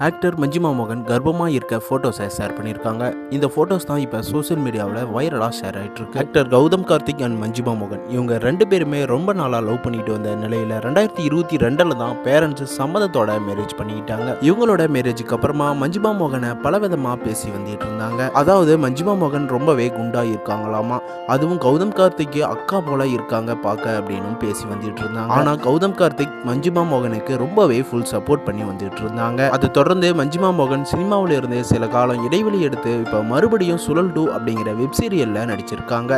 Actor Manjima மோகன் கர்ப்பமாக இருக்க ஃபோட்டோஸை ஷேர் பண்ணியிருக்காங்க. இந்த ஃபோட்டோஸ் தான் இப்போ சோஷியல் மீடியாவில் வைரலாக ஷேர் ஆகிட்டு இருக்கு. ஆக்டர் கௌதம் கார்த்திக் அண்ட் மஞ்சிமா மோகன் இவங்க ரெண்டு பேருமே ரொம்ப நாளாக லவ் பண்ணிட்டு வந்த நிலையில் 2022 தான் பேரண்ட்ஸ் சம்மதத்தோட மேரேஜ் பண்ணிக்கிட்டாங்க. இவங்களோட மேரேஜுக்கு அப்புறமா மஞ்சிமா மோகனை பலவிதமாக பேசி வந்துட்டு இருந்தாங்க. அதாவது மஞ்சிமா மோகன் ரொம்பவே குண்டா இருக்காங்களாமா, அதுவும் கௌதம் கார்த்திக்கு அக்கா போல இருக்காங்க பார்க்க அப்படின்னு பேசி வந்துட்டு இருந்தாங்க. ஆனால் கௌதம் கார்த்திக் மஞ்சிமா மோகனுக்கு ரொம்பவே ஃபுல் சப்போர்ட் பண்ணி வந்துட்டு இருந்தாங்க. அதை தொடர்ந்து மஞ்சிமா மோகன் சினிமாவில் இருந்து சில காலம் இடைவெளி எடுத்து இப்போ மறுபடியும் சுழல் 2 அப்படிங்கிற வெப் சீரியலில் நடிச்சிருக்காங்க.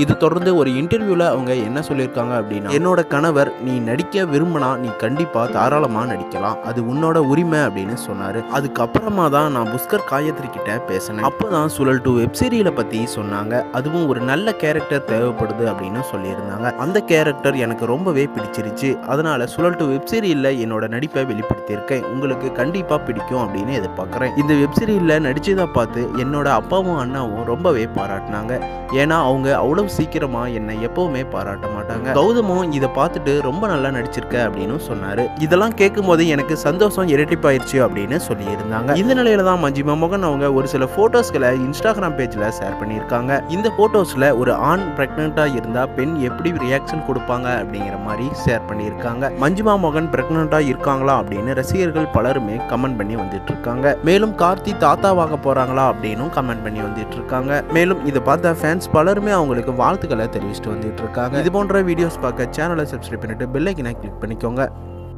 இது தொடர்ந்து ஒரு இன்டர்வியூவில் அவங்க என்ன சொல்லியிருக்காங்க அப்படின்னா, என்னோட கணவர் நீ நடிக்க விரும்பினா நீ கண்டிப்பாக தாராளமாக நடிக்கலாம், அது உன்னோட உரிமை அப்படின்னு சொன்னார். அதுக்கப்புறமா தான் நான் புஷ்கர் காயத்ரி கிட்ட பேசினேன். அப்போ தான் சுழல் 2 வெப் சீரியலை பற்றி சொன்னாங்க. அதுவும் ஒரு நல்ல கேரக்டர் தேவைப்படுது அப்படின்னு சொல்லியிருந்தாங்க. அந்த கேரக்டர் எனக்கு ரொம்பவே பிடிச்சிருச்சு, அதனால சுழல் 2 வெப் சீரியலில் என்னோட நடிப்பை வெளிப்படுத்தியிருக்கேன், உங்களுக்கு கண்டிப்பாக பிடிக்கும் அப்படின்னு எதிர்பார்க்குறேன். இந்த வெப் சீரியலில் நடிச்சதை பார்த்து என்னோட அப்பாவும் அண்ணாவும் ரொம்பவே பாராட்டினாங்க. ஏன்னா அவங்க அவ்வளவு சீக்கிரமா என்னை எப்பவுமே பாராட்ட மாட்டாங்க. கௌதமும் இதை பார்த்துட்டு ரொம்ப நல்லா நடிச்சிருக்க அப்படின்னு சொன்னாரு. இதெல்லாம் கேட்கும் போது எனக்கு சந்தோஷம் இரட்டிப்பாயிருச்சு அப்படின்னு சொல்லியிருந்தாங்க. இந்த நிலையில தான் மஞ்சிமா மோகன் அவங்க ஒரு சில போட்டோஸ்களை இன்ஸ்டாகிராம் பேஜ்ல ஷேர் பண்ணியிருக்காங்க. இந்த போட்டோஸ்ல ஒரு ஆண் பிரெக்னெண்டா இருந்தா பெண் எப்படி ரியாக்ஷன் கொடுப்பாங்க அப்படிங்கிற மாதிரி ஷேர் பண்ணியிருக்காங்க. மஞ்சிமா மோகன் பிரெக்னெண்டா இருக்காங்களா அப்படின்னு ரசிகர்கள் பலருமே கமெண்ட் பண்ணி வந்துட்டு இருக்காங்க. மேலும் கார்த்தி தாத்தாவாக போறாங்களா அப்படின்னு கமெண்ட் பண்ணி வந்துட்டு இருக்காங்க. மேலும் இதை பார்த்த ஃபேன்ஸ் பலருமே அவங்களுக்கு வாழ்த்துக்களை தெரிவிச்சுட்டு வந்துட்டு இருக்காங்க. இது போன்ற வீடியோஸ் பார்க்க சேனலை சப்ஸ்கிரைப் பண்ணிட்டு பெல் ஐக்கனை கிளிக் பண்ணிக்கோங்க.